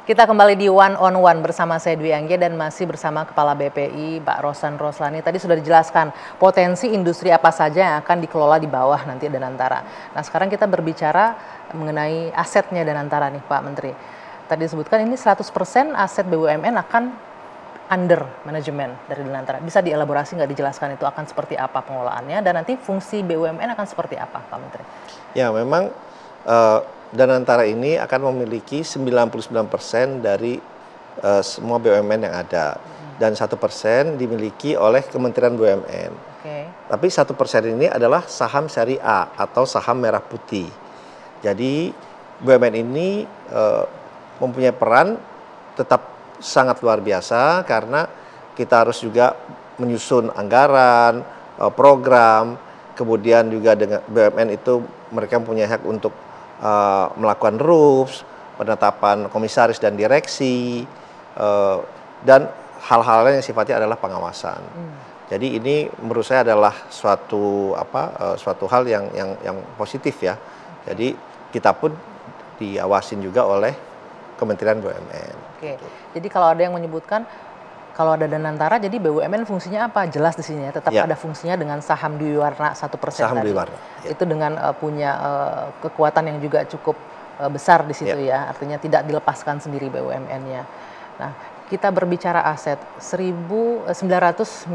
Kita kembali di One on One bersama saya Dwi Anggia dan masih bersama Kepala BPI Pak Rosan Roslani. Tadi sudah dijelaskan potensi industri apa saja yang akan dikelola di bawah nanti Danantara. Nah sekarang kita berbicara mengenai asetnya Danantara nih Pak Menteri. Tadi disebutkan ini 100% aset BUMN akan under manajemen dari Danantara. Bisa dielaborasi nggak, dijelaskan itu akan seperti apa pengelolaannya dan nanti fungsi BUMN akan seperti apa Pak Menteri? Ya memang Danantara ini akan memiliki 99% dari semua BUMN yang ada dan 1% dimiliki oleh Kementerian BUMN. Tapi 1% ini adalah saham syariah A atau saham merah putih. Jadi BUMN ini mempunyai peran tetap sangat luar biasa karena kita harus juga menyusun anggaran, program, kemudian juga dengan BUMN itu mereka mempunyai hak untuk melakukan rules, penetapan komisaris dan direksi, dan hal-hal yang sifatnya adalah pengawasan. Jadi ini menurut saya adalah suatu hal yang positif ya. Jadi kita pun diawasin juga oleh Kementerian BUMN. Oke. Jadi kalau ada yang menyebutkan kalau ada Danantara, jadi BUMN fungsinya apa? Jelas di sini ya, tetap ada fungsinya dengan saham Dwiwarna 1% saham tadi. Dwiwarna. Itu dengan punya kekuatan yang juga cukup besar di situ ya, artinya tidak dilepaskan sendiri BUMN-nya. Nah, kita berbicara aset 1.900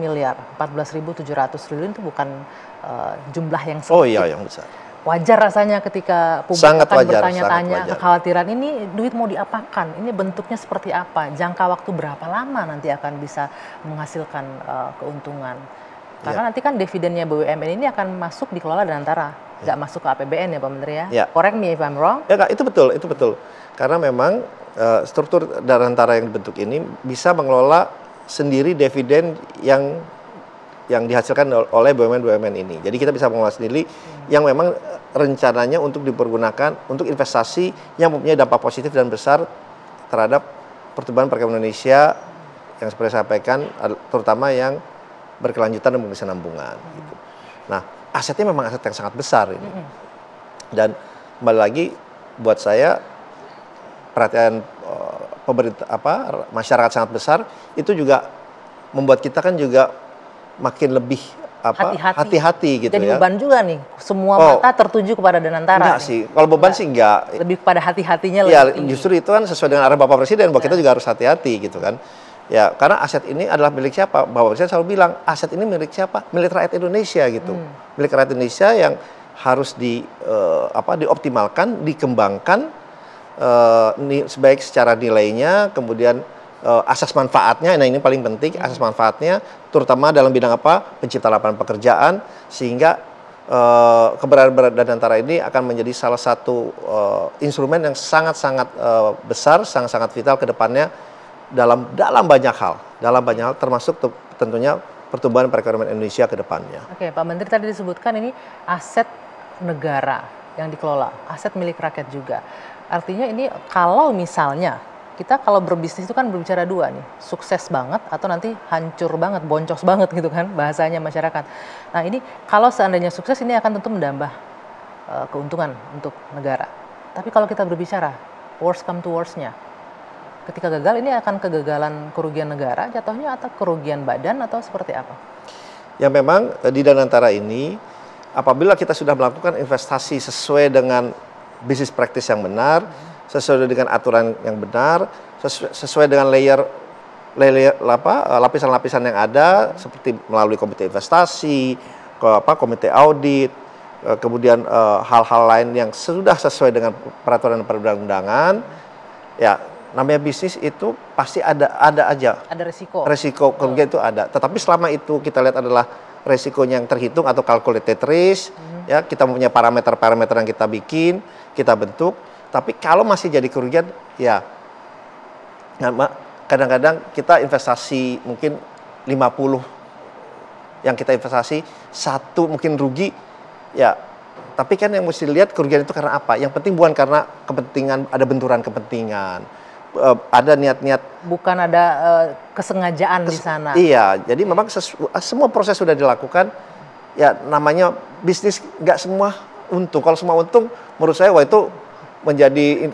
miliar, 14.700 triliun itu bukan jumlah yang sedikit. Oh iya, yang besar. Wajar rasanya ketika publik akan bertanya-tanya kekhawatiran ini duit mau diapakan, ini bentuknya seperti apa, jangka waktu berapa lama nanti akan bisa menghasilkan keuntungan. Karena nanti kan dividennya BUMN ini akan masuk dikelola Danantara, nggak masuk ke APBN ya Pak Menteri ya. Correct me if I'm wrong. Ya Kak, itu betul. Karena memang struktur Danantara yang dibentuk ini bisa mengelola sendiri dividen yang dihasilkan oleh BUMN ini. Jadi kita bisa mengelola sendiri yang memang rencananya untuk dipergunakan untuk investasi yang mempunyai dampak positif dan besar terhadap pertumbuhan perekonomian Indonesia yang seperti saya sampaikan, terutama yang berkelanjutan dan berkesinambungan. Gitu. Nah, asetnya memang aset yang sangat besar ini. Dan kembali lagi buat saya perhatian pemerintah masyarakat sangat besar itu juga membuat kita kan juga makin lebih hati-hati gitu. Jadi beban juga nih, semua mata tertuju kepada Danantara. Enggak sih, kalau beban sih enggak. Lebih pada hati-hatinya lebih justru itu kan sesuai dengan arah Bapak Presiden bahwa kita juga harus hati-hati gitu kan. Ya, karena aset ini adalah milik siapa? Bapak Presiden selalu bilang, aset ini milik siapa? Milik rakyat Indonesia gitu. Milik rakyat Indonesia yang harus dioptimalkan, dikembangkan baik secara nilainya, kemudian asas manfaatnya, nah ini paling penting, asas manfaatnya terutama dalam bidang pencipta lapangan pekerjaan, sehingga keberadaan Danantara ini akan menjadi salah satu instrumen yang sangat-sangat besar, sangat-sangat vital ke depannya dalam banyak hal termasuk tentunya pertumbuhan perekonomian Indonesia ke depannya. Oke, Pak Menteri tadi disebutkan ini aset negara yang dikelola, aset milik rakyat juga. Artinya ini kalau misalnya kita kalau berbisnis itu kan berbicara dua nih, sukses banget atau nanti hancur banget, boncos banget gitu kan bahasanya masyarakat. Nah ini kalau seandainya sukses ini akan tentu menambah keuntungan untuk negara. Tapi kalau kita berbicara worst come to worst-nya, ketika gagal ini akan kegagalan kerugian negara jatuhnya atau kerugian badan atau seperti apa? Ya memang di Danantara ini apabila kita sudah melakukan investasi sesuai dengan bisnis praktis yang benar, sesuai dengan aturan yang benar, sesuai dengan lapisan-lapisan yang ada seperti melalui komite investasi, komite audit, kemudian hal-hal lain yang sudah sesuai dengan peraturan dan perundang-undangan. Ya, namanya bisnis itu pasti ada aja. Ada resiko kerugian itu ada. Tetapi selama itu kita lihat adalah resikonya yang terhitung atau calculated risk, ya kita mempunyai parameter-parameter yang kita bikin, kita bentuk. Tapi kalau masih jadi kerugian, ya kadang-kadang kita investasi mungkin 50 yang kita investasi, 1 mungkin rugi, ya. Tapi kan yang mesti lihat kerugian itu karena apa? Yang penting bukan karena kepentingan, ada benturan kepentingan, ada niat-niat. Bukan ada kesengajaan di sana. Iya, jadi memang semua proses sudah dilakukan. Ya namanya bisnis nggak semua untung. Kalau semua untung, menurut saya wah itu menjadi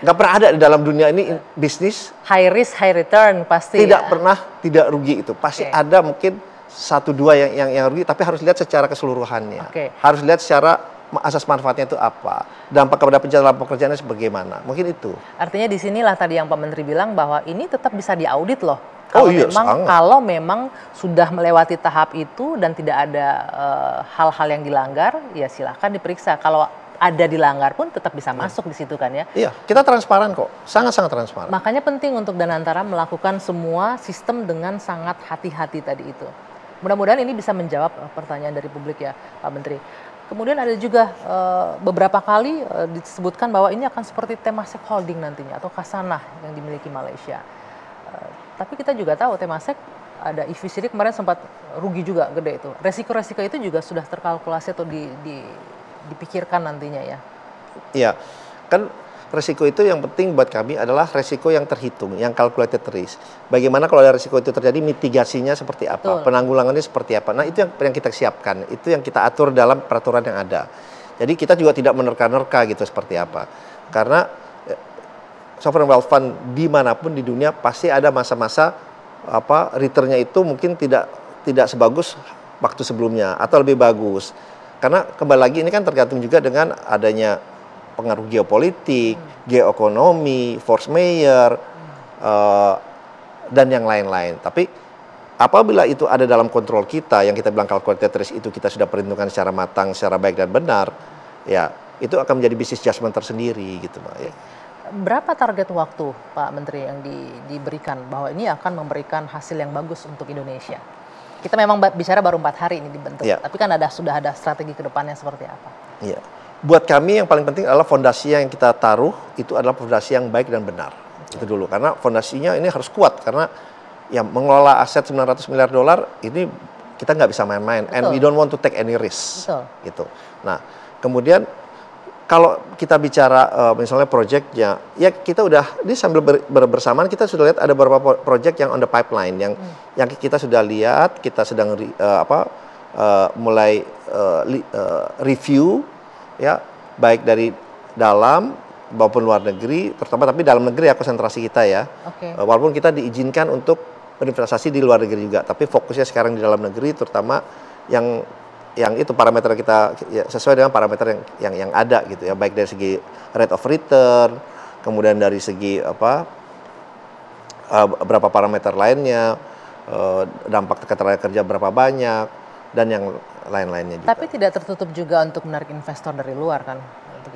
nggak pernah ada di dalam dunia ini bisnis High risk, high return pasti. tidak Ya. pernah tidak rugi itu. Pasti ada mungkin 1-2 yang rugi, tapi harus lihat secara keseluruhannya. Harus lihat secara asas manfaatnya itu apa, dampak kepada pekerjaannya sebagaimana. Mungkin itu. Artinya di sinilah tadi yang Pak Menteri bilang bahwa ini tetap bisa diaudit loh. Kalau memang sudah melewati tahap itu dan tidak ada hal-hal yang dilanggar, ya silahkan diperiksa. Kalau ada dilanggar pun tetap bisa masuk di situ kan ya. Iya, kita transparan kok, sangat-sangat transparan. Makanya penting untuk Danantara melakukan semua sistem dengan sangat hati-hati tadi itu. Mudah-mudahan ini bisa menjawab pertanyaan dari publik ya Pak Menteri. Kemudian ada juga beberapa kali disebutkan bahwa ini akan seperti Temasek Holding nantinya atau Kasanah yang dimiliki Malaysia. Tapi kita juga tahu Temasek ada EV kemarin sempat rugi juga gede itu. Resiko-resiko itu juga sudah terkalkulasi atau dipikirkan nantinya ya? Iya, kan resiko itu yang penting buat kami adalah resiko yang terhitung, yang calculated risk. Bagaimana kalau ada resiko itu terjadi, mitigasinya seperti apa, penanggulangannya seperti apa. Nah itu yang kita siapkan, itu yang kita atur dalam peraturan yang ada. Jadi kita juga tidak menerka-nerka gitu seperti apa. Karena sovereign wealth fund dimanapun di dunia pasti ada masa-masa returnnya itu mungkin tidak sebagus waktu sebelumnya atau lebih bagus. Karena kembali lagi ini kan tergantung juga dengan adanya pengaruh geopolitik, geoekonomi, force majeure, dan yang lain-lain. Tapi apabila itu ada dalam kontrol kita, yang kita bilang calculated risk itu kita sudah perhitungkan secara matang, secara baik dan benar, ya itu akan menjadi business judgment tersendiri gitu, Mbak. Ya. Berapa target waktu Pak Menteri yang diberikan bahwa ini akan memberikan hasil yang bagus untuk Indonesia? Kita memang bicara baru 4 hari ini dibentuk, tapi kan sudah ada strategi ke depannya seperti apa? Iya. Buat kami yang paling penting adalah fondasi yang kita taruh itu adalah fondasi yang baik dan benar. Itu dulu, karena fondasinya ini harus kuat, karena ya mengelola aset 900 miliar dolar ini kita nggak bisa main-main, and we don't want to take any risk. Gitu. Nah, kemudian kalau kita bicara misalnya projectnya, ya kita udah ini sambil bersamaan kita sudah lihat ada beberapa project yang on the pipeline yang kita sudah lihat, kita sedang mulai review ya, baik dari dalam maupun luar negeri, terutama tapi dalam negeri ya konsentrasi kita ya. Walaupun kita diizinkan untuk berinvestasi di luar negeri juga, tapi fokusnya sekarang di dalam negeri, terutama yang itu parameter kita ya, sesuai dengan parameter yang ada gitu ya, baik dari segi rate of return, kemudian dari segi berapa parameter lainnya, dampak ketenaga kerja berapa banyak, dan yang lain-lainnya juga. Tapi tidak tertutup juga untuk menarik investor dari luar kan?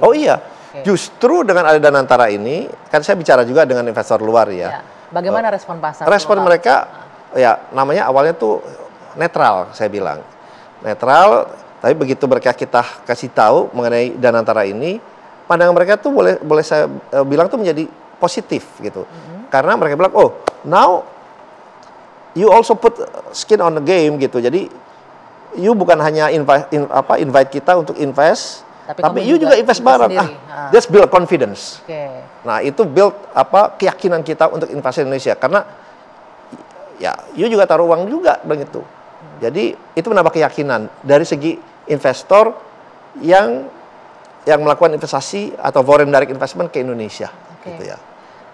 Oh iya, justru dengan ada Danantara ini, kan saya bicara juga dengan investor luar ya. Bagaimana respon pasar? Respon mereka ya namanya awalnya tuh netral, saya bilang. Netral, tapi begitu mereka kita kasih tahu mengenai Danantara ini, pandangan mereka tuh boleh saya bilang tuh menjadi positif gitu. Karena mereka bilang, oh now you also put skin on the game gitu. Jadi you bukan hanya invite kita untuk invest, tapi you juga invest bareng. Just build confidence. Nah itu build keyakinan kita untuk investasi Indonesia, karena ya you juga taruh uang juga begitu. Jadi itu menambah keyakinan dari segi investor yang melakukan investasi atau foreign direct investment ke Indonesia. Gitu ya.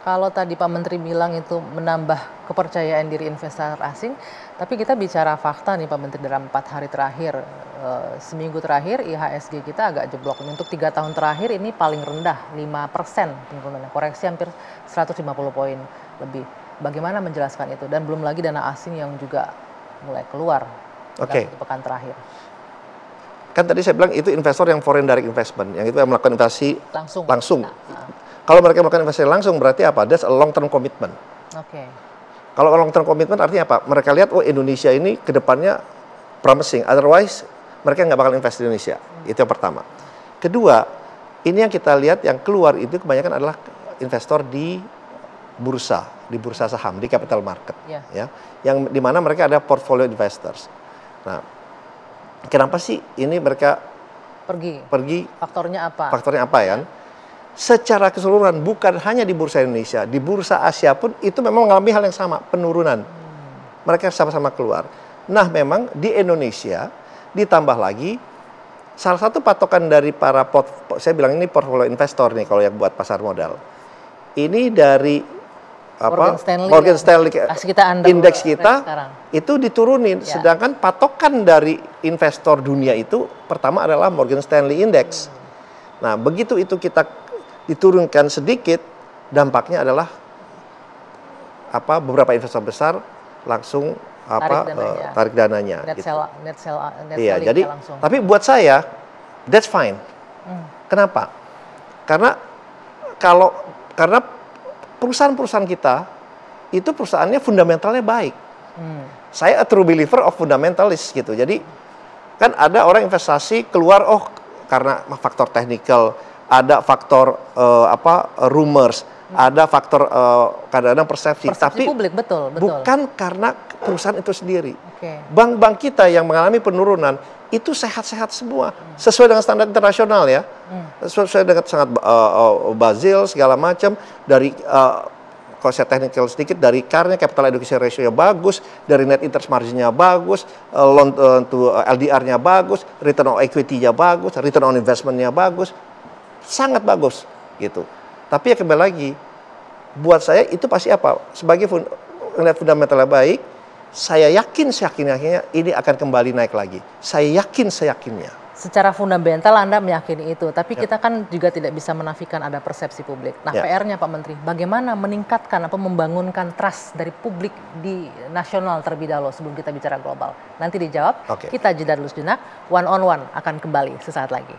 Kalau tadi Pak Menteri bilang itu menambah kepercayaan diri investor asing, tapi kita bicara fakta nih Pak Menteri, dalam 4 hari terakhir, seminggu terakhir IHSG kita agak jeblok. Untuk 3 tahun terakhir ini paling rendah, 5% penurunannya, koreksi hampir 150 poin lebih. Bagaimana menjelaskan itu? Dan belum lagi dana asing yang juga mulai keluar dalam pekan terakhir. Kan tadi saya bilang itu investor yang foreign direct investment, yang itu yang melakukan investasi langsung. Kalau mereka melakukan investasi langsung berarti apa? That's a long term commitment. Kalau long term commitment artinya apa? Mereka lihat, oh Indonesia ini kedepannya promising, otherwise mereka nggak bakal invest di Indonesia. Itu yang pertama. Kedua, ini yang kita lihat yang keluar itu kebanyakan adalah investor di bursa saham, di capital market, ya, yang dimana mereka ada portfolio investors. Nah, kenapa sih ini mereka pergi? Faktornya apa ya? Secara keseluruhan bukan hanya di bursa Indonesia, di bursa Asia pun itu memang mengalami hal yang sama, penurunan. Mereka sama-sama keluar. Nah, memang di Indonesia ditambah lagi salah satu patokan dari para saya bilang ini portfolio investor nih kalau yang buat pasar modal. ini dari Morgan Stanley kita indeks kita sekarang. Itu diturunin, Ya. sedangkan patokan dari investor dunia itu pertama adalah Morgan Stanley Index. Nah, begitu itu kita diturunkan sedikit, dampaknya adalah beberapa investor besar langsung tarik dananya. Net Iya, selling jadi langsung. tapi buat saya that's fine. Kenapa? Karena karena perusahaan-perusahaan kita itu perusahaannya fundamentalnya baik. Saya a true believer of fundamentalist gitu. Jadi kan ada orang investasi keluar karena faktor technical, ada faktor rumors, ada faktor kadang-kadang persepsi, tapi publik betul. bukan karena perusahaan itu sendiri. Okay. Bank-bank kita yang mengalami penurunan itu sehat-sehat semua, sesuai dengan standar internasional ya, sesuai dengan sangat Basel segala macam. Dari kalau saya technical sedikit, dari CAR-nya, capital adequacy ratio-nya bagus, dari net interest margin-nya bagus, loan to LDR-nya bagus, return on equity-nya bagus, return on investment-nya bagus, sangat bagus gitu. Tapi ya kembali lagi, buat saya itu pasti sebagai melihat fundamentalnya baik, saya yakin seyakin-yakinnya ini akan kembali naik lagi. Saya yakinnya. Secara fundamental Anda meyakini itu, tapi kita kan juga tidak bisa menafikan ada persepsi publik. Nah, PR-nya Pak Menteri, bagaimana meningkatkan membangunkan trust dari publik di nasional terlebih dahulu sebelum kita bicara global. Nanti dijawab, kita jeda dulu sejenak, one on one akan kembali sesaat lagi.